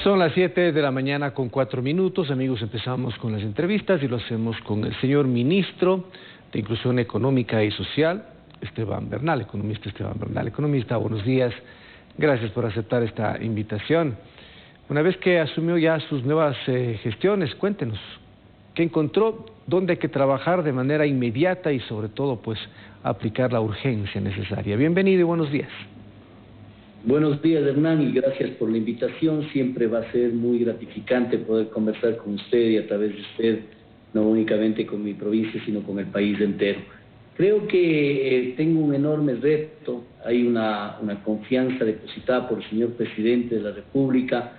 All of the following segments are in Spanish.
Son las 7 de la mañana con 4 minutos. Amigos, empezamos con las entrevistas y lo hacemos con el señor ministro de Inclusión Económica y Social, Esteban Bernal, economista Esteban Bernal. Economista, buenos días. Gracias por aceptar esta invitación. Una vez que asumió ya sus nuevas gestiones, cuéntenos, ¿qué encontró? ¿Dónde hay que trabajar de manera inmediata y sobre todo, pues, aplicar la urgencia necesaria? Bienvenido y buenos días. Buenos días, Hernán, y gracias por la invitación. Siempre va a ser muy gratificante poder conversar con usted y a través de usted, no únicamente con mi provincia, sino con el país entero. Creo que tengo un enorme reto. Hay una confianza depositada por el señor presidente de la República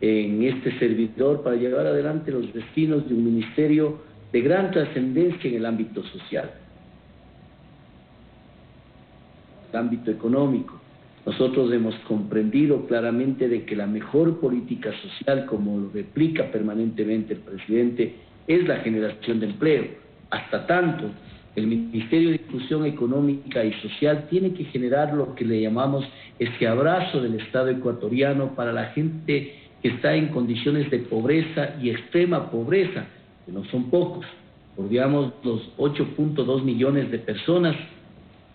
en este servidor para llevar adelante los destinos de un ministerio de gran trascendencia en el ámbito social, el ámbito económico. Nosotros hemos comprendido claramente de que la mejor política social, como lo replica permanentemente el presidente, es la generación de empleo. Hasta tanto, el Ministerio de Inclusión Económica y Social tiene que generar lo que le llamamos este abrazo del Estado ecuatoriano para la gente que está en condiciones de pobreza y extrema pobreza, que no son pocos. Digamos, los 8.2 millones de personas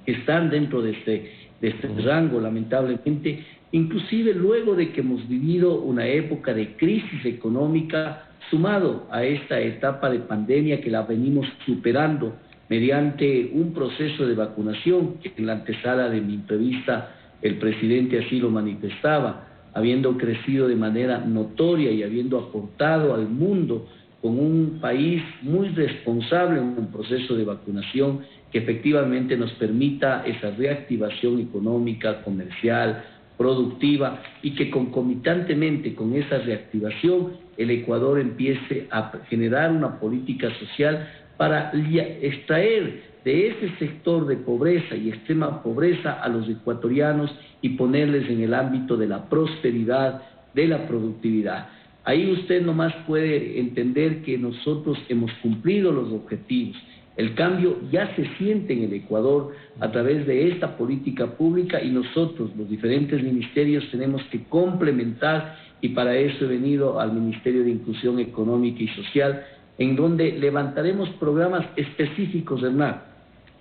que están dentro de este rango, lamentablemente, inclusive luego de que hemos vivido una época de crisis económica, sumado a esta etapa de pandemia que la venimos superando mediante un proceso de vacunación, que en la antesala de mi entrevista el presidente así lo manifestaba, habiendo crecido de manera notoria y habiendo aportado al mundo con un país muy responsable en un proceso de vacunación que efectivamente nos permita esa reactivación económica, comercial, productiva, y que concomitantemente con esa reactivación el Ecuador empiece a generar una política social para extraer de ese sector de pobreza y extrema pobreza a los ecuatorianos y ponerles en el ámbito de la prosperidad, de la productividad. Ahí usted nomás puede entender que nosotros hemos cumplido los objetivos. El cambio ya se siente en el Ecuador a través de esta política pública y nosotros, los diferentes ministerios, tenemos que complementar, y para eso he venido al Ministerio de Inclusión Económica y Social, en donde levantaremos programas específicos, Hernán.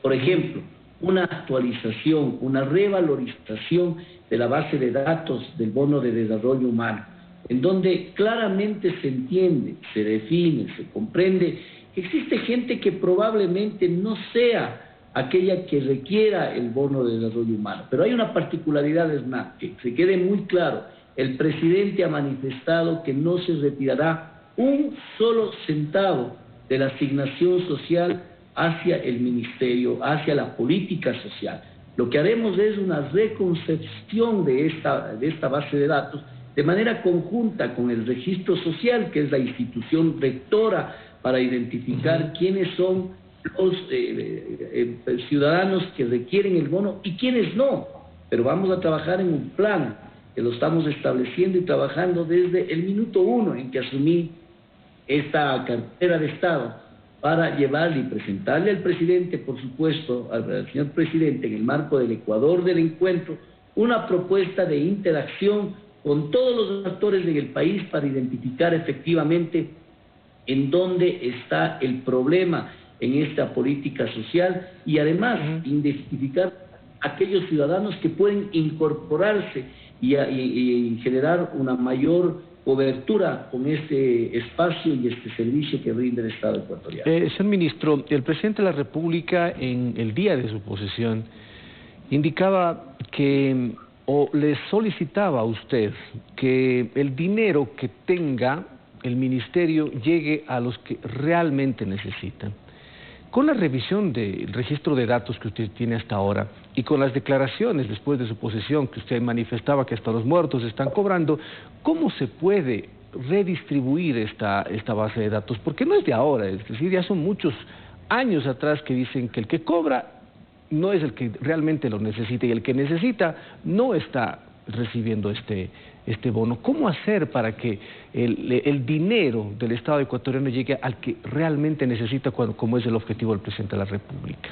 Por ejemplo, una actualización, una revalorización de la base de datos del bono de desarrollo humano, en donde claramente se entiende, se define, se comprende que existe gente que probablemente no sea aquella que requiera el bono de desarrollo humano. Pero hay una particularidad, Hernán, que se quede muy claro. El presidente ha manifestado que no se retirará un solo centavo de la asignación social hacia el ministerio, hacia la política social. Lo que haremos es una reconcepción de esta base de datos de manera conjunta con el registro social, que es la institución rectora para identificar quiénes son los ciudadanos que requieren el bono y quiénes no. Pero vamos a trabajar en un plan que lo estamos estableciendo y trabajando desde el minuto 1 en que asumí esta cartera de Estado, para llevarle y presentarle al presidente, por supuesto, al señor presidente, en el marco del Ecuador del encuentro, una propuesta de interacción con todos los actores en el país para identificar efectivamente en dónde está el problema en esta política social y además identificar aquellos ciudadanos que pueden incorporarse y generar una mayor cobertura con este espacio y este servicio que brinda el Estado ecuatoriano. Señor ministro, el presidente de la República en el día de su posesión indicaba que, o le solicitaba a usted, que el dinero que tenga el ministerio llegue a los que realmente necesitan. Con la revisión del registro de datos que usted tiene hasta ahora y con las declaraciones después de su posesión que usted manifestaba que hasta los muertos están cobrando, ¿cómo se puede redistribuir esta base de datos? Porque no es de ahora, es decir, ya son muchos años atrás que dicen que el que cobra no es el que realmente lo necesita y el que necesita no está recibiendo este bono. ¿Cómo hacer para que el dinero del Estado ecuatoriano llegue al que realmente necesita, como es el objetivo del presidente de la República?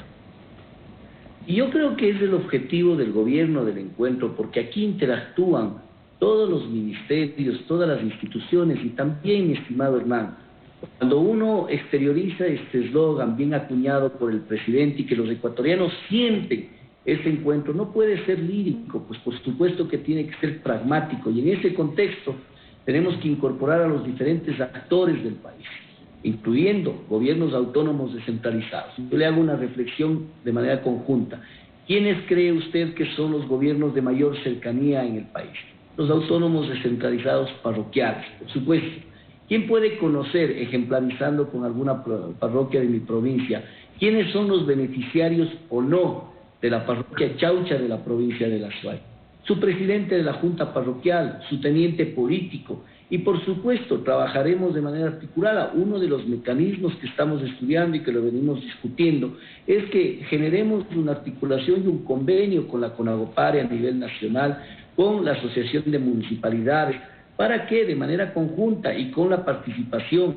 Y yo creo que es el objetivo del gobierno del encuentro, porque aquí interactúan todos los ministerios, todas las instituciones y también, mi estimado Hernán, cuando uno exterioriza este eslogan bien acuñado por el presidente y que los ecuatorianos sienten ese encuentro, no puede ser lírico, pues por supuesto que tiene que ser pragmático, y en ese contexto tenemos que incorporar a los diferentes actores del país, incluyendo gobiernos autónomos descentralizados. Yo le hago una reflexión de manera conjunta. ¿Quiénes cree usted que son los gobiernos de mayor cercanía en el país? Los autónomos descentralizados parroquiales, por supuesto. ¿Quién puede conocer, ejemplarizando con alguna parroquia de mi provincia, quiénes son los beneficiarios o no de la parroquia Chaucha de la provincia de La Suay? Su presidente de la Junta Parroquial, su teniente político, y por supuesto trabajaremos de manera articulada. Uno de los mecanismos que estamos estudiando y que lo venimos discutiendo es que generemos una articulación y un convenio con la CONAGOPARE a nivel nacional, con la Asociación de Municipalidades, para que de manera conjunta y con la participación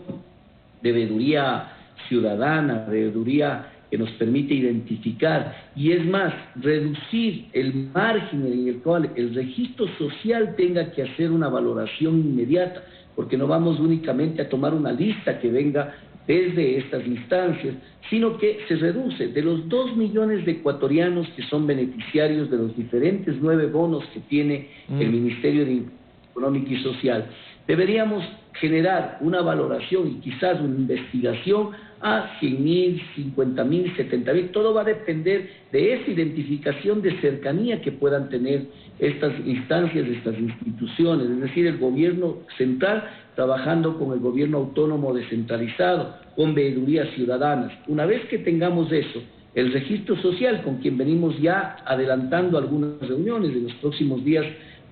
de veeduría ciudadana, de veeduría que nos permite identificar, y es más, reducir el margen en el cual el registro social tenga que hacer una valoración inmediata, porque no vamos únicamente a tomar una lista que venga desde estas instancias, sino que se reduce de los 2 millones de ecuatorianos que son beneficiarios de los diferentes 9 bonos que tiene el Ministerio de Económico y Social. Deberíamos generar una valoración y quizás una investigación a 100.000, 50.000, 70.000. Todo va a depender de esa identificación de cercanía que puedan tener estas instancias, estas instituciones, es decir, el gobierno central trabajando con el gobierno autónomo descentralizado, con veedurías ciudadanas. Una vez que tengamos eso, el registro social, con quien venimos ya adelantando algunas reuniones en los próximos días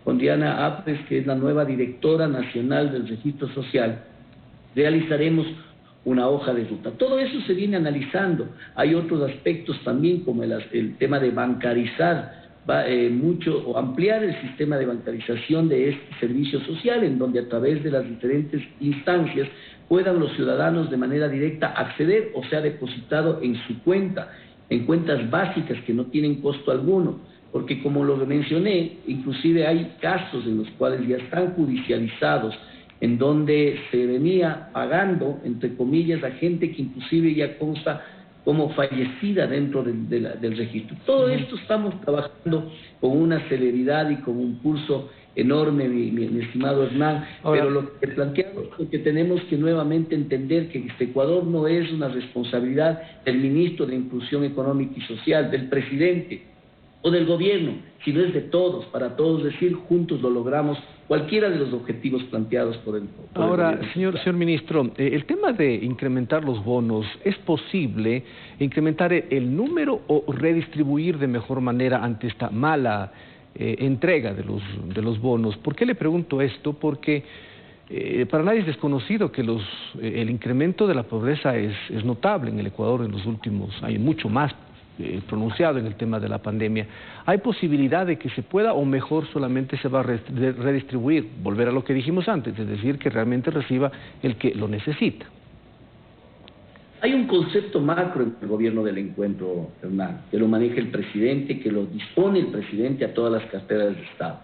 con Diana Apres, que es la nueva directora nacional del registro social, realizaremos una hoja de ruta. Todo eso se viene analizando. Hay otros aspectos también, como el tema de bancarizar mucho o ampliar el sistema de bancarización de este servicio social, en donde a través de las diferentes instancias puedan los ciudadanos de manera directa acceder o sea depositado en su cuenta, en cuentas básicas que no tienen costo alguno, porque como lo mencioné, inclusive hay casos en los cuales ya están judicializados, en donde se venía pagando, entre comillas, a gente que inclusive ya consta como fallecida dentro del registro. Todo esto estamos trabajando con una celeridad y con un pulso enorme, mi estimado Hernán. Ahora, pero lo que planteamos es que tenemos que nuevamente entender que este Ecuador no es una responsabilidad del ministro de Inclusión Económica y Social, del presidente o del gobierno, sino es de todos, para todos decir, juntos lo logramos, cualquiera de los objetivos planteados por el gobierno. Ahora, señor ministro, el tema de incrementar los bonos, ¿es posible incrementar el número o redistribuir de mejor manera ante esta mala entrega de los bonos? ¿Por qué le pregunto esto? Porque para nadie es desconocido que el incremento de la pobreza es notable en el Ecuador en los últimos años, mucho más pronunciado en el tema de la pandemia. ¿Hay posibilidad de que se pueda o mejor solamente se va a redistribuir, volver a lo que dijimos antes, es decir, que realmente reciba el que lo necesita? Hay un concepto macro en el gobierno del encuentro, Hernán, que lo maneja el presidente, que lo dispone el presidente a todas las carteras de Estado.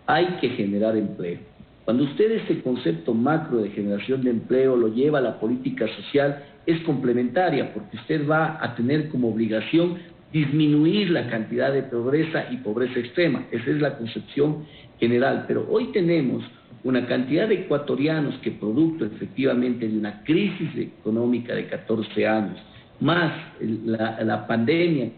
Hay que generar empleo. Cuando usted ese concepto macro de generación de empleo lo lleva a la política social, es complementaria, porque usted va a tener como obligación disminuir la cantidad de pobreza y pobreza extrema. Esa es la concepción general. Pero hoy tenemos una cantidad de ecuatorianos que, producto efectivamente de una crisis económica de 14 años, más la pandemia,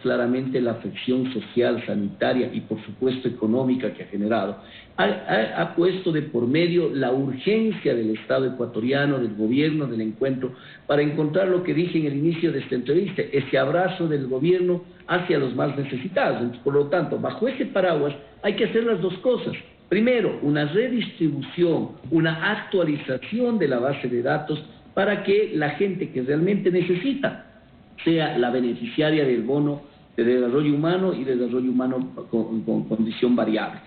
claramente la afección social, sanitaria y por supuesto económica que ha generado, ha puesto de por medio la urgencia del Estado ecuatoriano, del gobierno, del encuentro, para encontrar lo que dije en el inicio de esta entrevista, ese abrazo del gobierno hacia los más necesitados. Entonces, por lo tanto, bajo ese paraguas hay que hacer las dos cosas. Primero, una redistribución, una actualización de la base de datos para que la gente que realmente necesita sea la beneficiaria del bono de desarrollo humano y de desarrollo humano con condición variable.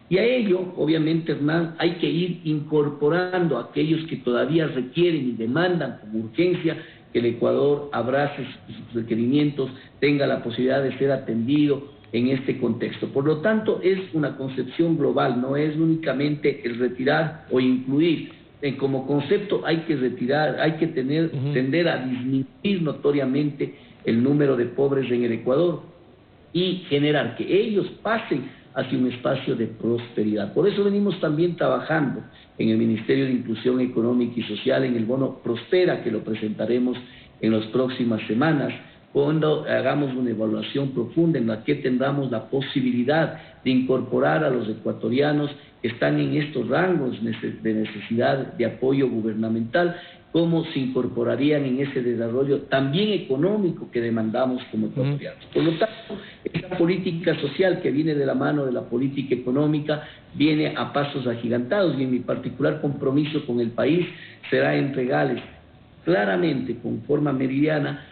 Y a ello, obviamente, Hernán, hay que ir incorporando a aquellos que todavía requieren y demandan como urgencia que el Ecuador abrace sus requerimientos, tenga la posibilidad de ser atendido en este contexto. Por lo tanto, es una concepción global, no es únicamente el retirar o incluir. Como concepto hay que retirar, hay que tender a disminuir notoriamente el número de pobres en el Ecuador y generar que ellos pasen hacia un espacio de prosperidad. Por eso venimos también trabajando en el Ministerio de Inclusión Económica y Social en el bono Prospera, que lo presentaremos en las próximas semanas, cuando hagamos una evaluación profunda en la que tengamos la posibilidad de incorporar a los ecuatorianos que están en estos rangos de necesidad de apoyo gubernamental, cómo se incorporarían en ese desarrollo también económico que demandamos como ecuatorianos. Por lo tanto, esta política social que viene de la mano de la política económica viene a pasos agigantados, y en mi particular compromiso con el país será entregarles claramente, con forma meridiana,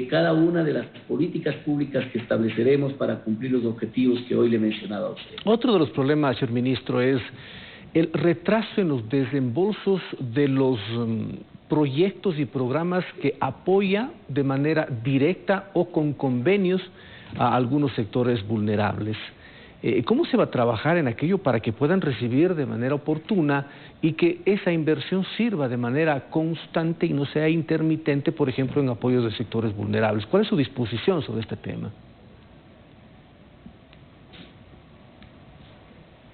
cada una de las políticas públicas que estableceremos para cumplir los objetivos que hoy le he mencionado a usted. Otro de los problemas, señor ministro, es el retraso en los desembolsos de los proyectos y programas que apoya de manera directa o con convenios a algunos sectores vulnerables. ¿Cómo se va a trabajar en aquello para que puedan recibir de manera oportuna y que esa inversión sirva de manera constante y no sea intermitente, por ejemplo, en apoyos de sectores vulnerables? ¿Cuál es su disposición sobre este tema?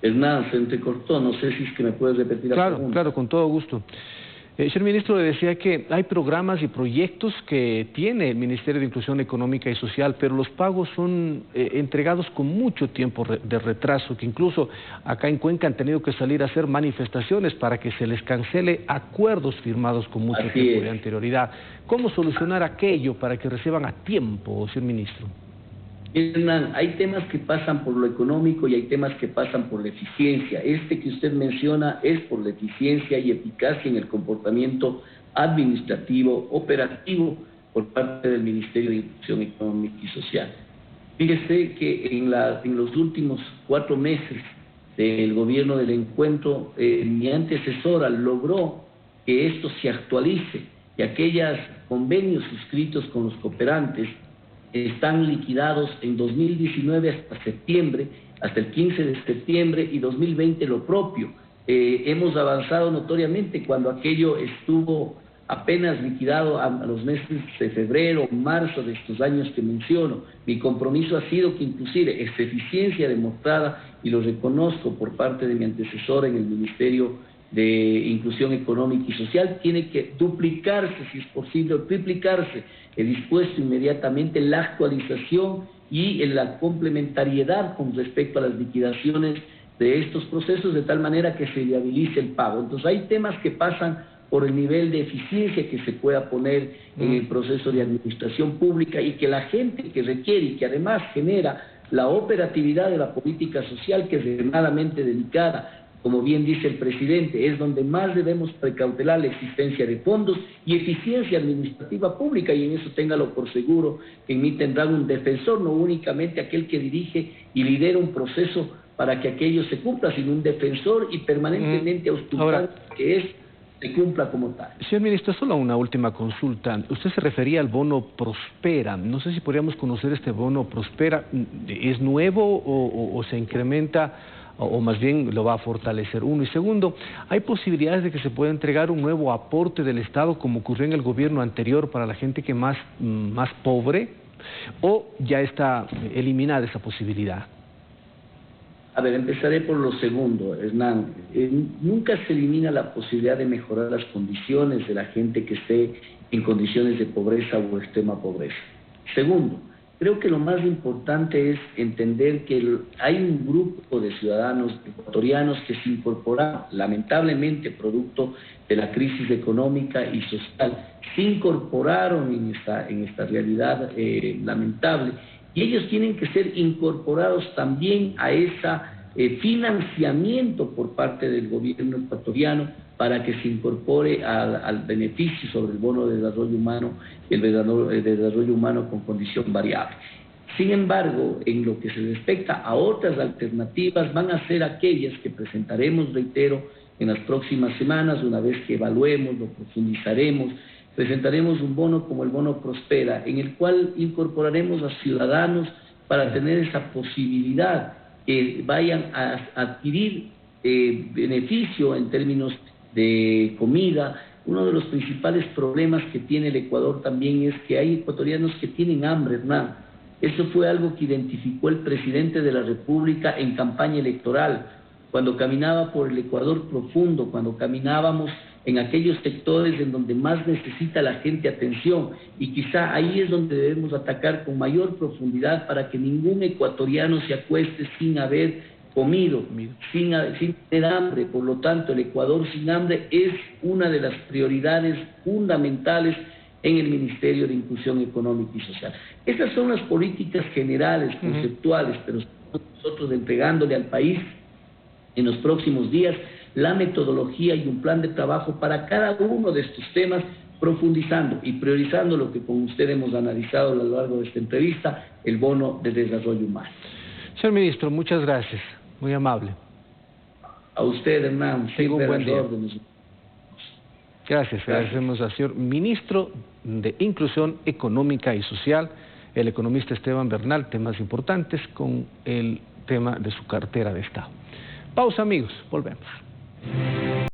Hernán, se entrecortó, no sé si es que me puedes repetir la pregunta. Claro, con todo gusto. Señor ministro, le decía que hay programas y proyectos que tiene el Ministerio de Inclusión Económica y Social, pero los pagos son entregados con mucho tiempo de retraso, que incluso acá en Cuenca han tenido que salir a hacer manifestaciones para que se les cancele acuerdos firmados con mucho tiempo de anterioridad. ¿Cómo solucionar aquello para que reciban a tiempo, señor ministro? Hernán, hay temas que pasan por lo económico y hay temas que pasan por la eficiencia. Este que usted menciona es por la eficiencia y eficacia en el comportamiento administrativo, operativo, por parte del Ministerio de Inclusión Económica y Social. Fíjese que en los últimos 4 meses del gobierno del encuentro, mi antecesora logró que esto se actualice y aquellos convenios suscritos con los cooperantes están liquidados en 2019 hasta septiembre, hasta el 15 de septiembre, y 2020 lo propio. Hemos avanzado notoriamente cuando aquello estuvo apenas liquidado a los meses de febrero, marzo de estos años que menciono. Mi compromiso ha sido que inclusive esta eficiencia demostrada, y lo reconozco por parte de mi antecesora en el Ministerio de Inclusión Económica y Social, tiene que duplicarse, si es posible, o triplicarse. He dispuesto inmediatamente la actualización y la complementariedad con respecto a las liquidaciones de estos procesos, de tal manera que se viabilice el pago. Entonces hay temas que pasan por el nivel de eficiencia que se pueda poner en el proceso de administración pública, y que la gente que requiere y que además genera la operatividad de la política social, que es extremadamente delicada. Como bien dice el presidente, es donde más debemos precautelar la existencia de fondos y eficiencia administrativa pública, y en eso téngalo por seguro que en mí tendrán un defensor, no únicamente aquel que dirige y lidera un proceso para que aquello se cumpla, sino un defensor y permanentemente auscultando que se cumpla como tal. Señor ministro, solo una última consulta. Usted se refería al bono Prospera. No sé si podríamos conocer este bono Prospera. ¿Es nuevo o se incrementa, o más bien lo va a fortalecer? Uno. Y segundo, ¿hay posibilidades de que se pueda entregar un nuevo aporte del Estado como ocurrió en el gobierno anterior para la gente que más pobre, o ya está eliminada esa posibilidad? A ver, empezaré por lo segundo, Hernán. Nunca se elimina la posibilidad de mejorar las condiciones de la gente que esté en condiciones de pobreza o extrema pobreza. Segundo, creo que lo más importante es entender que hay un grupo de ciudadanos ecuatorianos que se incorporaron, lamentablemente producto de la crisis económica y social, se incorporaron en esta realidad lamentable, y ellos tienen que ser incorporados también a ese financiamiento por parte del gobierno ecuatoriano, para que se incorpore al beneficio sobre el bono de desarrollo humano, el desarrollo humano con condición variable. Sin embargo, en lo que se respecta a otras alternativas, van a ser aquellas que presentaremos, reitero, en las próximas semanas. Una vez que evaluemos, lo profundizaremos, presentaremos un bono como el bono Prospera, en el cual incorporaremos a ciudadanos para tener esa posibilidad, que vayan a adquirir beneficio en términos de comida. Uno de los principales problemas que tiene el Ecuador también es que hay ecuatorianos que tienen hambre, Hernán. Eso fue algo que identificó el presidente de la República en campaña electoral, cuando caminaba por el Ecuador profundo, cuando caminábamos en aquellos sectores en donde más necesita la gente atención, y quizá ahí es donde debemos atacar con mayor profundidad para que ningún ecuatoriano se acueste sin haber comido, sin tener hambre. Por lo tanto, el Ecuador sin hambre es una de las prioridades fundamentales en el Ministerio de Inclusión Económica y Social. Esas son las políticas generales, conceptuales, pero nosotros entregándole al país en los próximos días la metodología y un plan de trabajo para cada uno de estos temas, profundizando y priorizando lo que con usted hemos analizado a lo largo de esta entrevista, el bono de desarrollo humano. Señor ministro, muchas gracias, muy amable. A usted, Hernán, tengo un buen día. Órdenes. Gracias, agradecemos al señor ministro de Inclusión Económica y Social, el economista Esteban Bernal, temas importantes con el tema de su cartera de Estado. Pausa, amigos, volvemos.